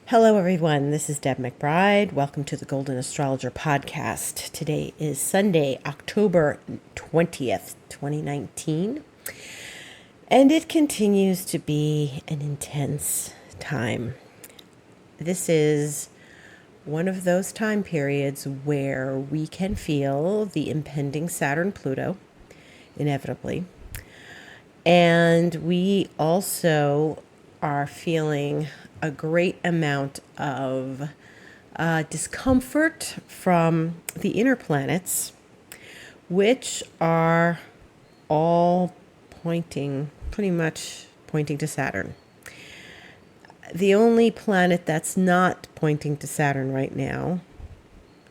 Hello, everyone. This is Deb McBride. Welcome to the Golden Astrologer Podcast. Today is Sunday, October 20th, 2019, and it continues to be an intense time. This is one of those time periods where we can feel the impending Saturn-Pluto, inevitably, and we also are feeling a great amount of discomfort from the inner planets, which are all pretty much pointing to Saturn. The only planet that's not pointing to Saturn right now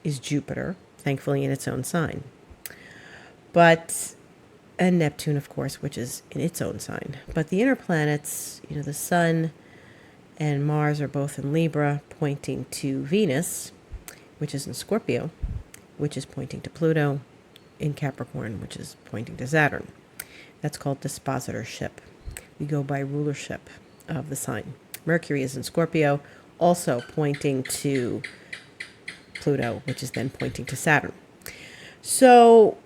is Jupiter, thankfully in its own sign. And Neptune, of course, which is in its own sign. But the inner planets, the Sun and Mars are both in Libra, pointing to Venus, which is in Scorpio, which is pointing to Pluto, in Capricorn, which is pointing to Saturn. That's called dispositorship. We go by rulership of the sign. Mercury is in Scorpio, also pointing to Pluto, which is then pointing to Saturn. So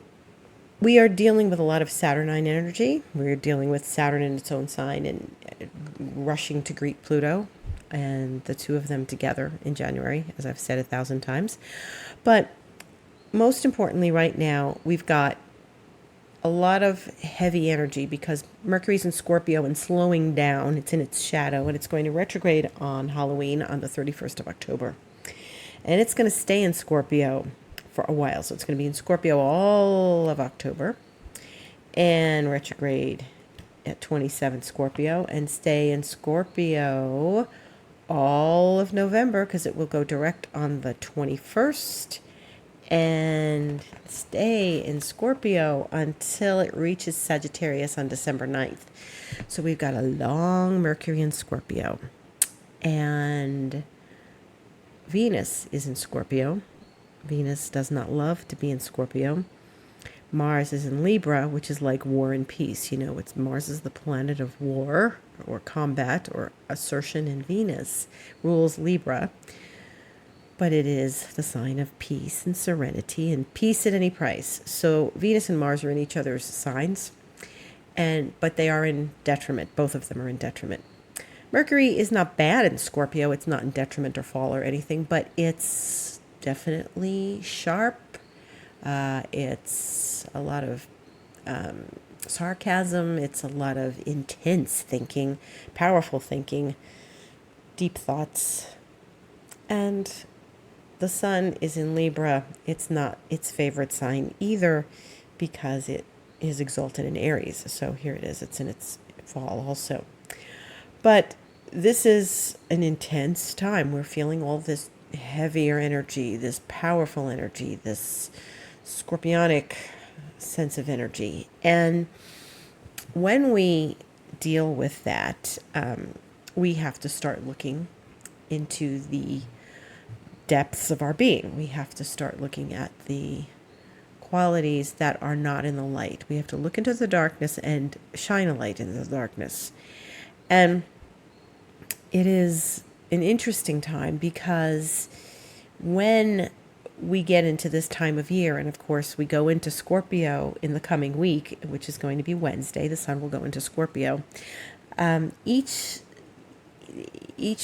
we are dealing with a lot of Saturnine energy. We're dealing with Saturn in its own sign and rushing to greet Pluto, and the two of them together in January, as I've said 1,000 times. But most importantly, right now, we've got a lot of heavy energy because Mercury's in Scorpio and slowing down. It's in its shadow, and it's going to retrograde on Halloween on the 31st of October. And it's going to stay in Scorpio for a while. So it's going to be in Scorpio all of October and retrograde at 27 Scorpio and stay in Scorpio all of November because it will go direct on the 21st and stay in Scorpio until it reaches Sagittarius on December 9th. So we've got a long Mercury in Scorpio, and Venus is in Scorpio. Venus does not love to be in Scorpio. Mars is in Libra, which is like war and peace. Mars is the planet of war or combat or assertion, and Venus rules Libra. But it is the sign of peace and serenity and peace at any price. So Venus and Mars are in each other's signs, but they are in detriment. Both of them are in detriment. Mercury is not bad in Scorpio. It's not in detriment or fall or anything, but it's definitely sharp. It's a lot of sarcasm. It's a lot of intense thinking, powerful thinking, deep thoughts. And the Sun is in Libra. It's not its favorite sign either because it is exalted in Aries. So here it is. It's in its fall also. But this is an intense time. We're feeling all this heavier energy, this powerful energy, this scorpionic sense of energy. And when we deal with that, we have to start looking into the depths of our being. We have to start looking at the qualities that are not in the light. We have to look into the darkness and shine a light in the darkness. And it is an interesting time because when we get into this time of year, and of course we go into Scorpio in the coming week, which is going to be Wednesday, the Sun will go into Scorpio. Each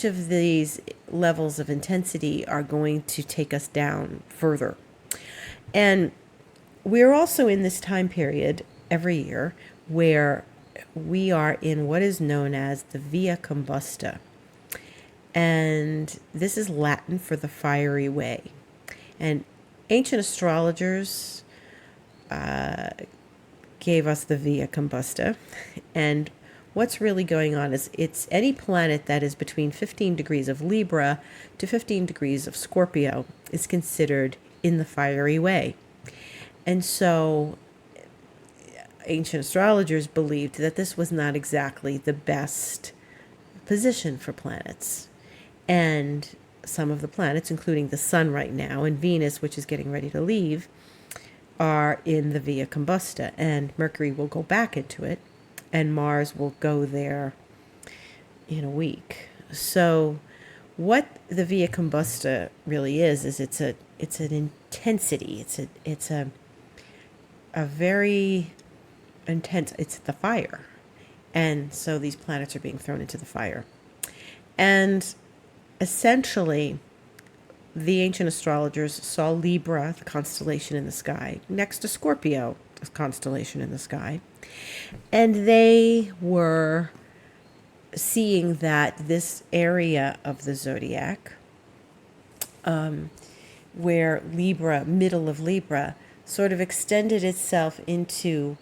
of these levels of intensity are going to take us down further. And we're also in this time period every year where we are in what is known as the Via Combusta. And this is Latin for the fiery way. And ancient astrologers gave us the Via Combusta. And what's really going on is it's any planet that is between 15 degrees of Libra to 15 degrees of Scorpio is considered in the fiery way. And so ancient astrologers believed that this was not exactly the best position for planets. And some of the planets, including the Sun right now and Venus, which is getting ready to leave, are in the Via Combusta. And Mercury will go back into it, and Mars will go there in a week. So what the via combusta really is it's an intensity. It's a very intense. It's the fire, and so these planets are being thrown into the fire, and essentially, the ancient astrologers saw Libra, the constellation in the sky, next to Scorpio, the constellation in the sky, and they were seeing that this area of the zodiac, where Libra, middle of Libra, sort of extended itself into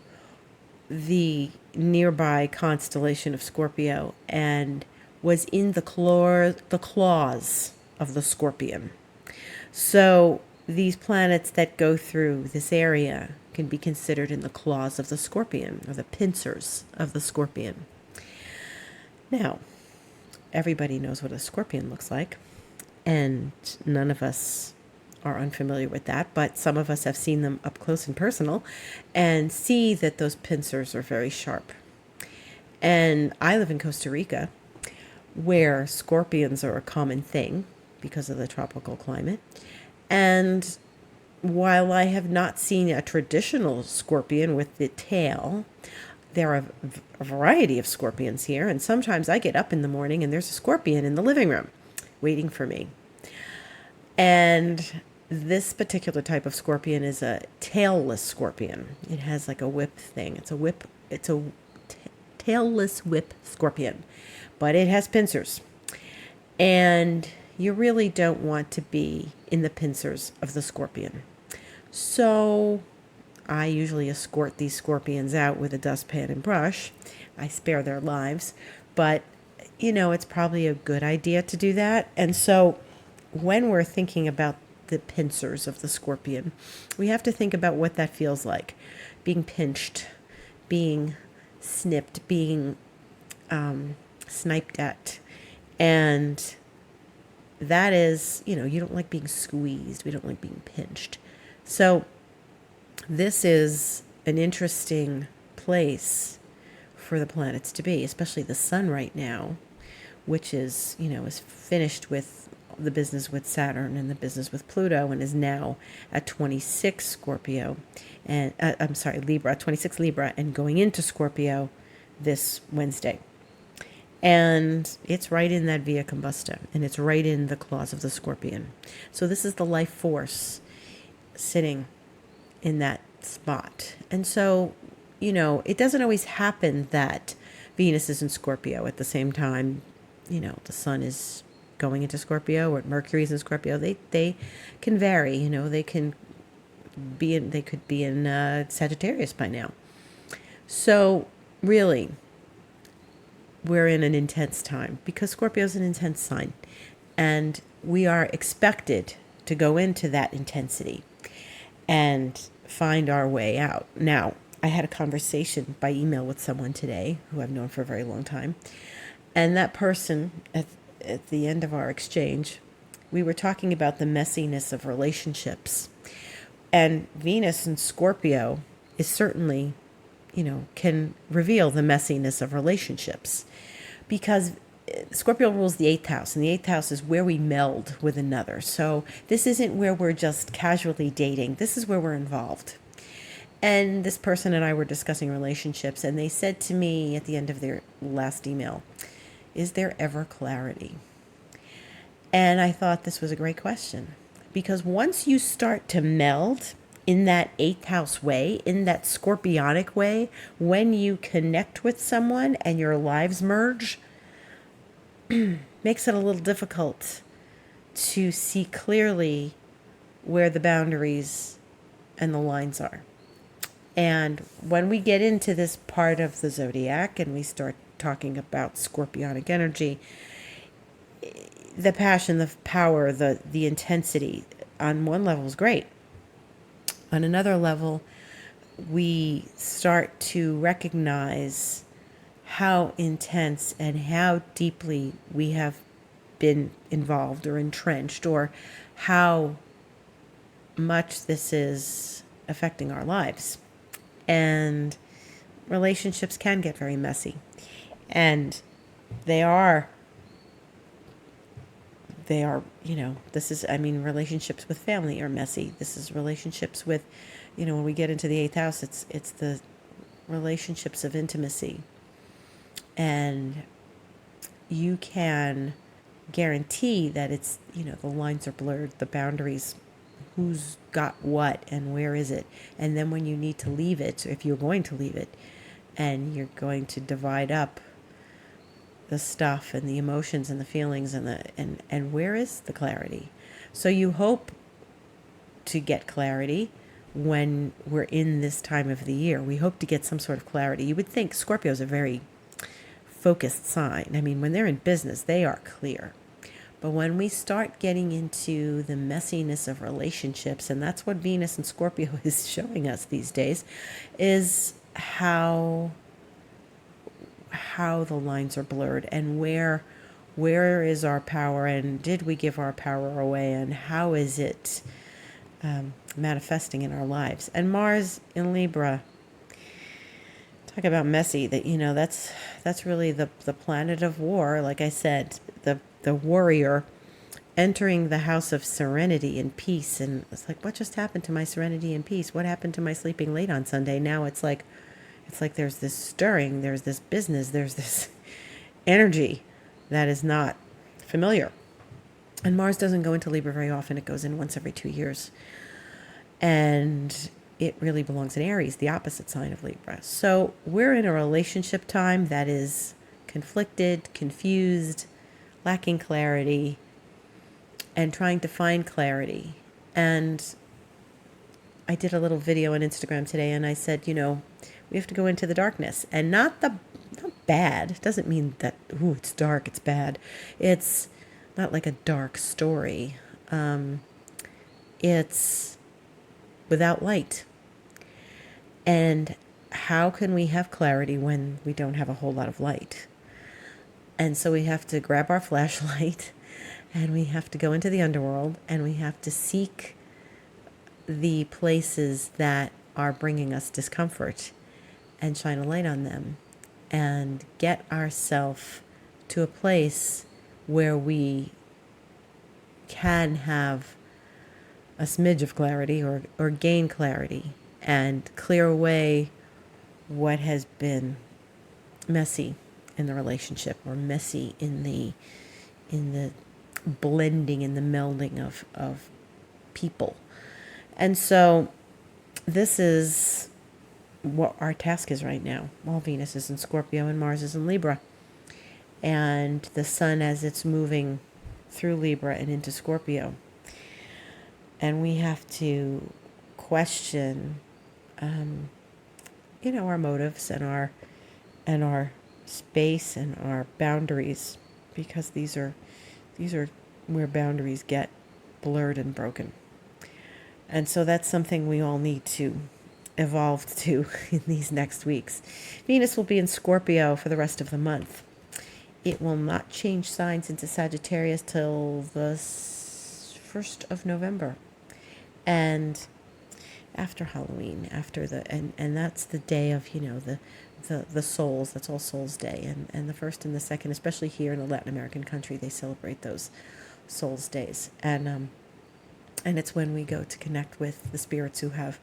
the nearby constellation of Scorpio and was in the claws of the Scorpion. So these planets that go through this area can be considered in the claws of the Scorpion, or the pincers of the Scorpion. Now, everybody knows what a scorpion looks like, and none of us are unfamiliar with that, but some of us have seen them up close and personal and see that those pincers are very sharp. And I live in Costa Rica, where scorpions are a common thing because of the tropical climate. And while I have not seen a traditional scorpion with the tail, there are a variety of scorpions here, and sometimes I get up in the morning and there's a scorpion in the living room waiting for me. And this particular type of scorpion is a tailless scorpion. It has like a whip thing. It's a tailless whip scorpion, but it has pincers. And you really don't want to be in the pincers of the scorpion. So I usually escort these scorpions out with a dustpan and brush. I spare their lives, but it's probably a good idea to do that. And so when we're thinking about the pincers of the scorpion, we have to think about what that feels like. Being pinched, being snipped, being sniped at. And that is, you don't like being squeezed. We don't like being pinched. So this is an interesting place for the planets to be, especially the sun right now, which is finished with the business with Saturn and the business with Pluto, and is now at 26 Scorpio, and Libra, 26 Libra, and going into Scorpio this Wednesday. And it's right in that via combusta, and it's right in the claws of the Scorpion. So this is the life force sitting in that spot. And so, it doesn't always happen that Venus is in Scorpio at the same time, the sun is going into Scorpio or Mercury is in Scorpio. They can vary, they could be in Sagittarius by now. So really, we're in an intense time because Scorpio is an intense sign, and we are expected to go into that intensity and find our way out. Now, I had a conversation by email with someone today who I've known for a very long time, and that person, at the end of our exchange, we were talking about the messiness of relationships. And Venus in Scorpio is certainly, can reveal the messiness of relationships, because Scorpio rules the 8th house, and the 8th house is where we meld with another. So this isn't where we're just casually dating. This is where we're involved. And this person and I were discussing relationships, and they said to me at the end of their last email, is there ever clarity? And I thought this was a great question, because once you start to meld in that 8th house way, in that scorpionic way, when you connect with someone and your lives merge, makes it a little difficult to see clearly where the boundaries and the lines are. And when we get into this part of the zodiac and we start talking about scorpionic energy, the passion, the power, the intensity on one level is great. On another level, we start to recognize how intense and how deeply we have been involved or entrenched, or how much this is affecting our lives. And relationships can get very messy. And they are they are, this is, relationships with family are messy. This is relationships with, when we get into the eighth house, it's the relationships of intimacy. And you can guarantee that it's, the lines are blurred, the boundaries, who's got what and where is it. And then when you need to leave it, if you're going to leave it and you're going to divide up the stuff and the emotions and the feelings and where is the clarity? So you hope to get clarity when we're in this time of the year. We hope to get some sort of clarity. You would think Scorpio is a very focused sign. When they're in business, they are clear. But when we start getting into the messiness of relationships, and that's what Venus and Scorpio is showing us these days, is how the lines are blurred and where is our power, and did we give our power away, and how is it manifesting in our lives. And Mars in Libra, talk about messy, that's really the planet of war. Like I said, the warrior entering the house of serenity and peace. And it's like, what just happened to my serenity and peace? What happened to my sleeping late on Sunday? Now it's like there's this stirring, there's this business, there's this energy that is not familiar. And Mars doesn't go into Libra very often. It goes in once every 2 years. And it really belongs in Aries, the opposite sign of Libra. So we're in a relationship time that is conflicted, confused, lacking clarity, and trying to find clarity. And I did a little video on Instagram today, and I said, we have to go into the darkness, and not bad. It doesn't mean that, it's dark, it's bad. It's not like a dark story. It's without light. And how can we have clarity when we don't have a whole lot of light? And so we have to grab our flashlight, and we have to go into the underworld, and we have to seek the places that are bringing us discomfort and shine a light on them and get ourselves to a place where we can have a smidge of clarity or gain clarity and clear away what has been messy in the relationship, or messy in the blending and the melding of people. And so this is what our task is right now. Well, Venus is in Scorpio and Mars is in Libra. And the sun, as it's moving through Libra and into Scorpio. And we have to question, our motives and our space and our boundaries, because these are where boundaries get blurred and broken. And so that's something we all need to evolve to in these next weeks. Venus will be in Scorpio for the rest of the month. It will not change signs into Sagittarius till the 1st of November. And after Halloween, and that's the day of, the souls, that's All Souls Day. And the 1st and the 2nd, especially here in a Latin American country, they celebrate those Souls Days. And it's when we go to connect with the spirits who have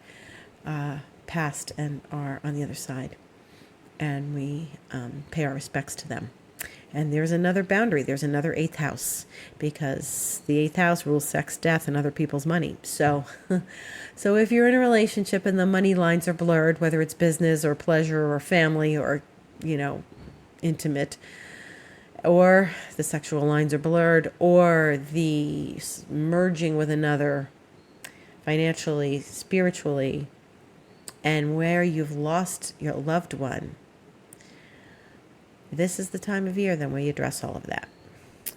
passed and are on the other side. And we pay our respects to them. And there's another boundary. There's another 8th house, because the 8th house rules sex, death, and other people's money. So if you're in a relationship and the money lines are blurred, whether it's business or pleasure or family or, intimate, or the sexual lines are blurred, or the merging with another financially, spiritually, and where you've lost your loved one, this is the time of year then where you address all of that.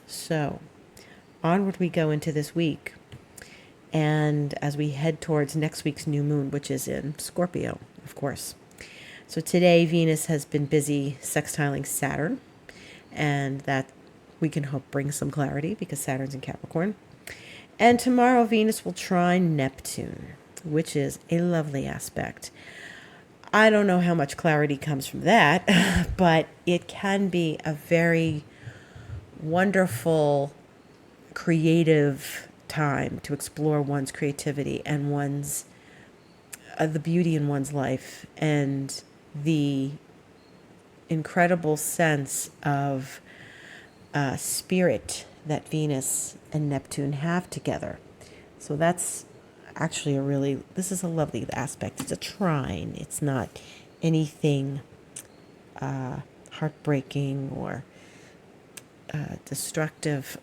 So onward we go into this week. And as we head towards next week's new moon, which is in Scorpio, of course. So today Venus has been busy sextiling Saturn. And that we can hope brings some clarity, because Saturn's in Capricorn. And tomorrow Venus will trine Neptune, which is a lovely aspect. I don't know how much clarity comes from that, but it can be a very wonderful creative time to explore one's creativity and one's the beauty in one's life and the incredible sense of spirit that Venus and Neptune have together. So that's actually this is a lovely aspect. It's a trine. It's not anything heartbreaking or destructive.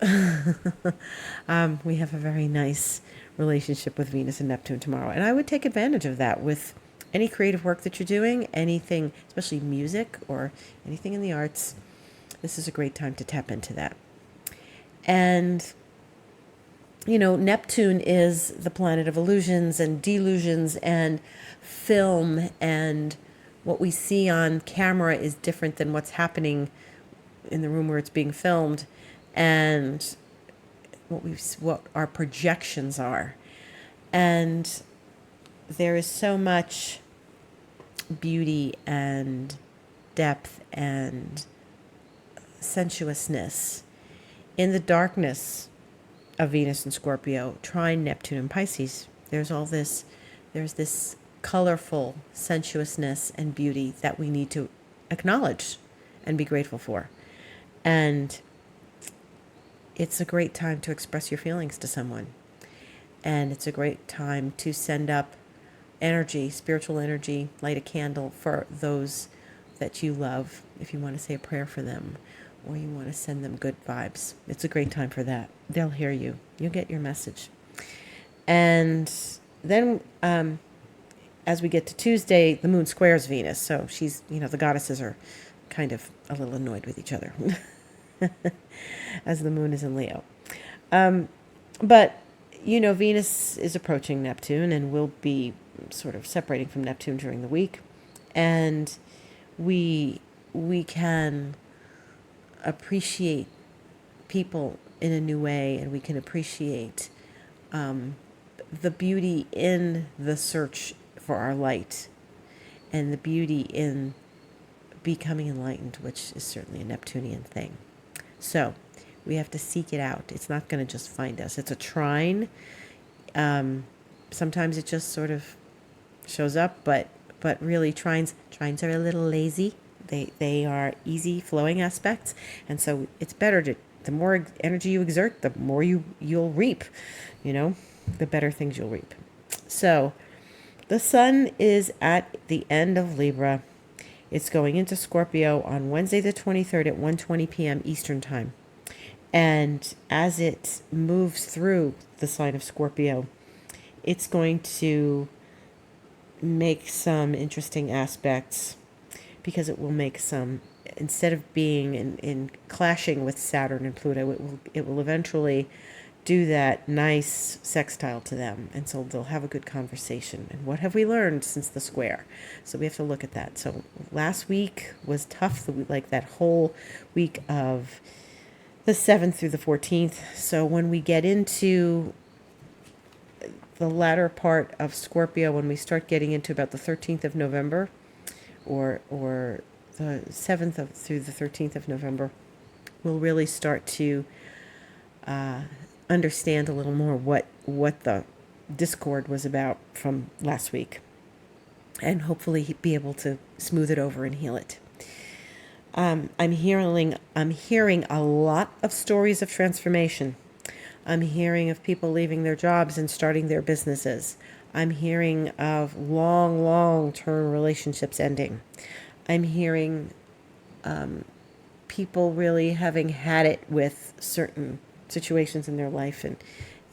We have a very nice relationship with Venus and Neptune tomorrow. And I would take advantage of that with any creative work that you're doing, anything, especially music or anything in the arts. This is a great time to tap into that. And, Neptune is the planet of illusions and delusions and film, and what we see on camera is different than what's happening in the room where it's being filmed, and what our projections are. And there is so much beauty and depth and sensuousness in the darkness of Venus and Scorpio, trine Neptune and Pisces. There's this colorful sensuousness and beauty that we need to acknowledge and be grateful for. And it's a great time to express your feelings to someone. And it's a great time to send up energy, spiritual energy, light a candle for those that you love, if you want to say a prayer for them, or you want to send them good vibes. It's a great time for that. They'll hear you. You'll get your message. And then as we get to Tuesday, the moon squares Venus. So she's, the goddesses are kind of a little annoyed with each other as the moon is in Leo. But, Venus is approaching Neptune and will be sort of separating from Neptune during the week. And we can appreciate people in a new way, and we can appreciate the beauty in the search for our light and the beauty in becoming enlightened, which is certainly a Neptunian thing. So we have to seek it out. It's not going to just find us. It's a trine. Sometimes it just sort of shows up, but really trines are a little lazy. They are easy flowing aspects, and so it's better the more energy you exert, the more you'll reap, the better things you'll reap. So the sun is at the end of Libra. It's going into Scorpio on Wednesday the 23rd at 1:20 p.m. Eastern Time. And as it moves through the sign of Scorpio, it's going to make some interesting aspects, because it will make some, instead of being in clashing with Saturn and Pluto, it will eventually do that nice sextile to them. And so they'll have a good conversation. And what have we learned since the square? So we have to look at that. So last week was tough, like that whole week of the 7th through the 14th. So when we get into the latter part of Scorpio, when we start getting into about the 13th of November, or the 7th through the 13th of November, we'll really start to understand a little more what the discord was about from last week, and hopefully be able to smooth it over and heal it. I'm hearing a lot of stories of transformation. I'm hearing of people leaving their jobs and starting their businesses. I'm hearing of long-term relationships ending. I'm hearing people really having had it with certain situations in their life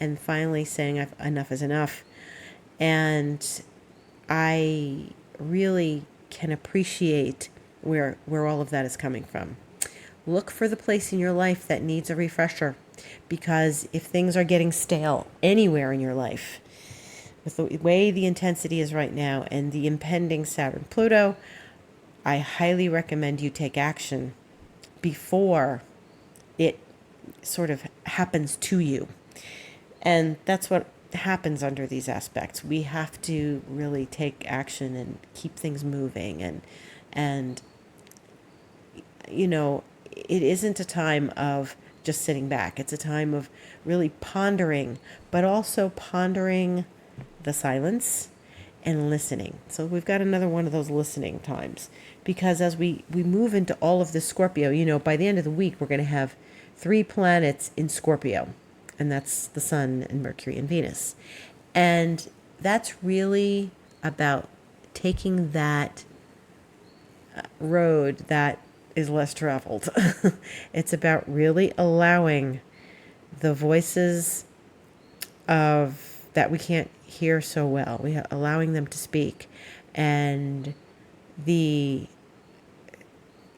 and finally saying enough is enough. And I really can appreciate where all of that is coming from. Look for the place in your life that needs a refresher, because if things are getting stale anywhere in your life, with the way the intensity is right now and the impending Saturn-Pluto, I highly recommend you take action before it sort of happens to you. And that's what happens under these aspects. We have to really take action and keep things moving. And it isn't a time of just sitting back. It's a time of really pondering, but also pondering the silence and listening. So we've got another one of those listening times, because as we move into all of this Scorpio, by the end of the week, we're going to have 3 planets in Scorpio, and that's the Sun and Mercury and Venus. And that's really about taking that road that is less traveled. It's about really allowing the voices of that we can't hear so well. Allowing them to speak, and the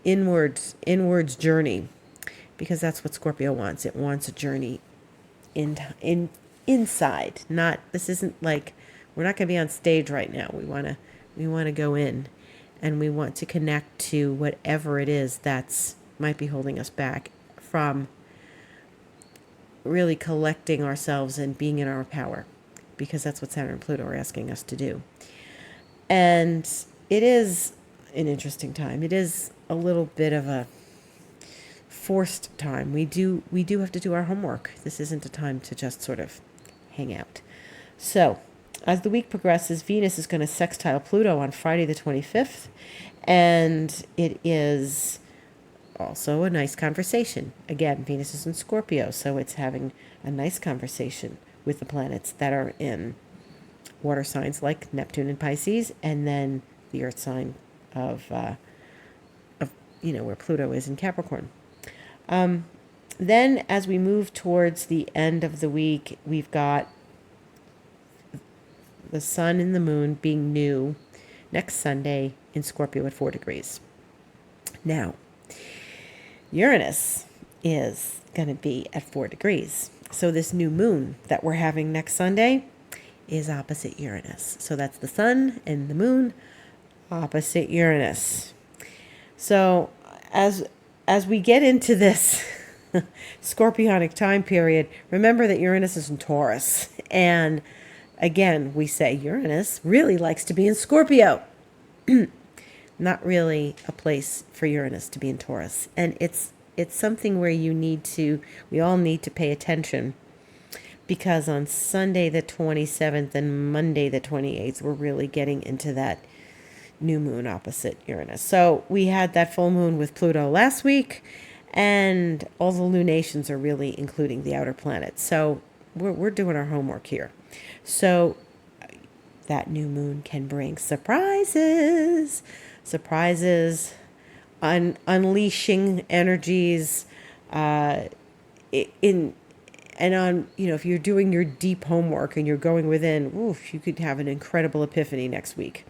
inwards journey, because that's what Scorpio wants. It wants a journey inside. This isn't like, we're not going to be on stage right now. We want to go in, and we want to connect to whatever it is that's might be holding us back from really collecting ourselves and being in our power, because that's what Saturn and Pluto are asking us to do. And it is an interesting time. It is a little bit of a forced time. We do have to do our homework. This isn't a time to just sort of hang out. So, as the week progresses, Venus is going to sextile Pluto on Friday the 25th, and it is also a nice conversation. Again, Venus is in Scorpio, so it's having a nice conversation with the planets that are in water signs like Neptune and Pisces, and then the Earth sign of where Pluto is in Capricorn. Then, as we move towards the end of the week, we've got the Sun and the Moon being new next Sunday in Scorpio at 4 degrees. Now, Uranus is going to be at 4 degrees. So this new moon that we're having next Sunday is opposite Uranus. So that's the Sun and the Moon opposite Uranus. So as we get into this Scorpionic time period, remember that Uranus is in Taurus. And again, we say Uranus really likes to be in Scorpio. Not really a place for Uranus to be in Taurus. And it's something where we all need to pay attention, because on Sunday the 27th and Monday the 28th, we're really getting into that new moon opposite Uranus. So we had that full moon with Pluto last week, and all the lunations are really including the outer planets. So we're doing our homework here. So that new moon can bring surprises, unleashing energies, if you're doing your deep homework and you're going within, you could have an incredible epiphany next week.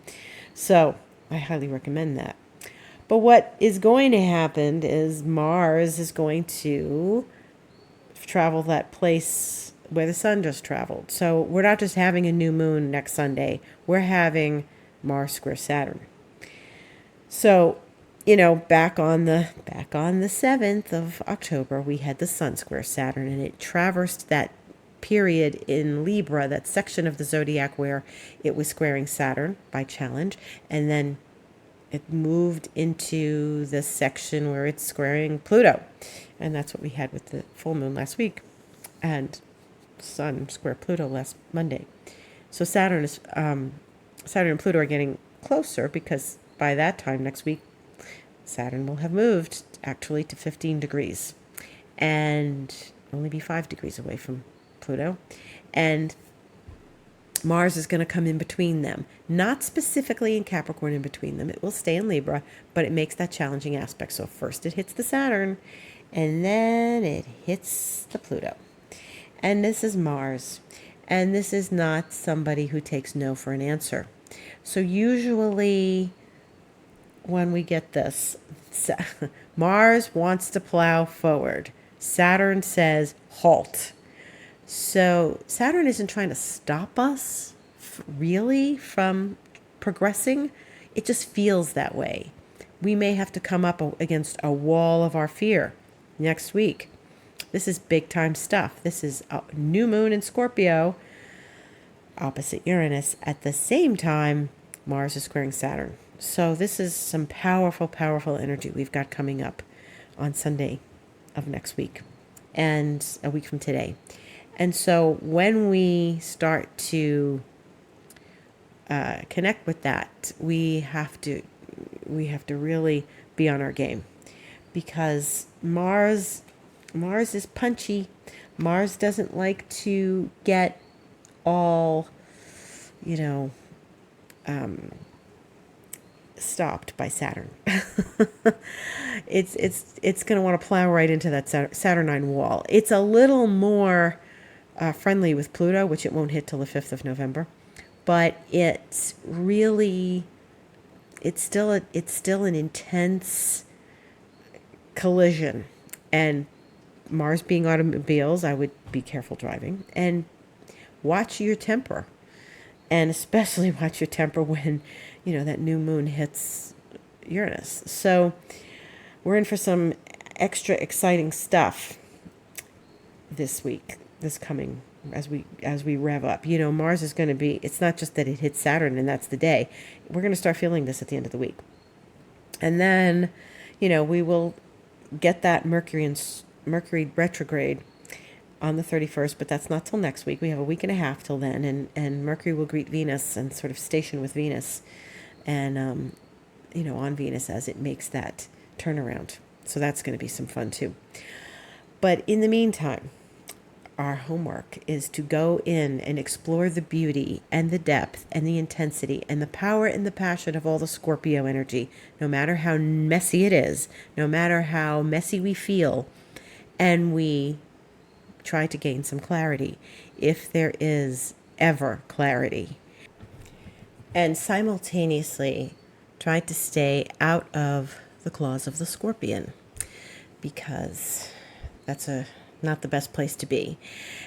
So I highly recommend that. But what is going to happen is Mars is going to travel that place where the Sun just traveled. So we're not just having a new moon next Sunday. We're having Mars square Saturn. So, back on the 7th of October, we had the Sun square Saturn, and it traversed that period in Libra, that section of the zodiac where it was squaring Saturn by challenge, and then it moved into the section where it's squaring Pluto. And that's what we had with the full moon last week, and Sun square Pluto last Monday. So Saturn and Pluto are getting closer, because by that time next week, Saturn will have moved actually to 15 degrees and only be 5 degrees away from Pluto. And Mars is going to come in between them, not specifically in Capricorn in between them. It will stay in Libra, but it makes that challenging aspect. So first it hits the Saturn, and then it hits the Pluto. And this is Mars. And this is not somebody who takes no for an answer. So usually when we get this, Mars wants to plow forward. Saturn says halt. So Saturn isn't trying to stop us really from progressing. It just feels that way. We may have to come up against a wall of our fear next week. This is big time stuff. This is a new moon in Scorpio opposite Uranus. At the same time, Mars is squaring Saturn. So this is some powerful, powerful energy we've got coming up on Sunday of next week. and a week from today. And so when we start to connect with that, we have to really be on our game, because Mars is punchy. Mars doesn't like to get all, stopped by Saturn. It's going to want to plow right into that Saturnine wall. It's a little more friendly with Pluto, which it won't hit till the 5th of November, but it's still an intense collision. And Mars being automobiles, I would be careful driving and watch your temper, and especially watch your temper when that new moon hits Uranus. So we're in for some extra exciting stuff this week, this coming, as we rev up. Mars is going to be, it's not just that it hits Saturn and that's the day. We're going to start feeling this at the end of the week. And then, we will get that Mercury retrograde on the 31st, but that's not till next week. We have a week and a half till then, and Mercury will greet Venus and sort of station with Venus, and on Venus as it makes that turnaround. So that's going to be some fun too. But in the meantime, our homework is to go in and explore the beauty and the depth and the intensity and the power and the passion of all the Scorpio energy, no matter how messy it is, no matter how messy we feel, and we try to gain some clarity, if there is ever clarity, and simultaneously try to stay out of the claws of the Scorpion, because that's not the best place to be.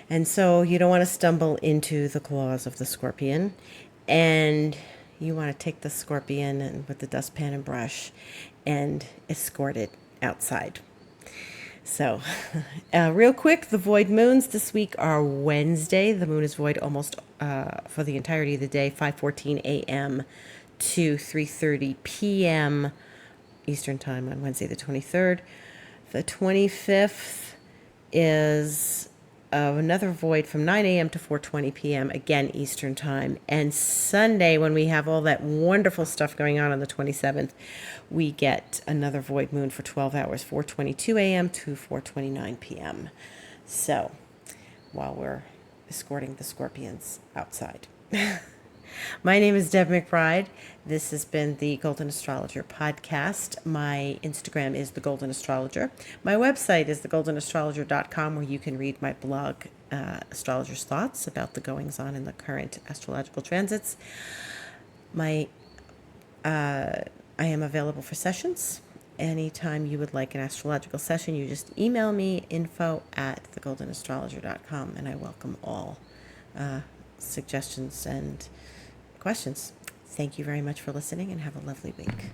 And so you don't want to stumble into the claws of the Scorpion, and you want to take the Scorpion and with the dustpan and brush and escort it outside. So real quick, the void moons this week are Wednesday. The moon is void almost for the entirety of the day, 5:14 a.m. to 3:30 p.m. Eastern Time on Wednesday the 23rd. The 25th is another void from 9 a.m. to 4:20 p.m. again Eastern Time. And Sunday, when we have all that wonderful stuff going on the 27th, we get another void moon for 12 hours, 4:22 a.m. to 4:29 p.m. So while we're escorting the Scorpions outside. My name is Deb McBride. This has been the Golden Astrologer Podcast. My Instagram is The Golden Astrologer. My website is thegoldenastrologer.com, where you can read my blog, Astrologer's Thoughts, about the goings-on in the current astrological transits. I am available for sessions. Anytime you would like an astrological session, you just email me, info@thegoldenastrologer.com, and I welcome all suggestions and questions. Thank you very much for listening, and have a lovely week.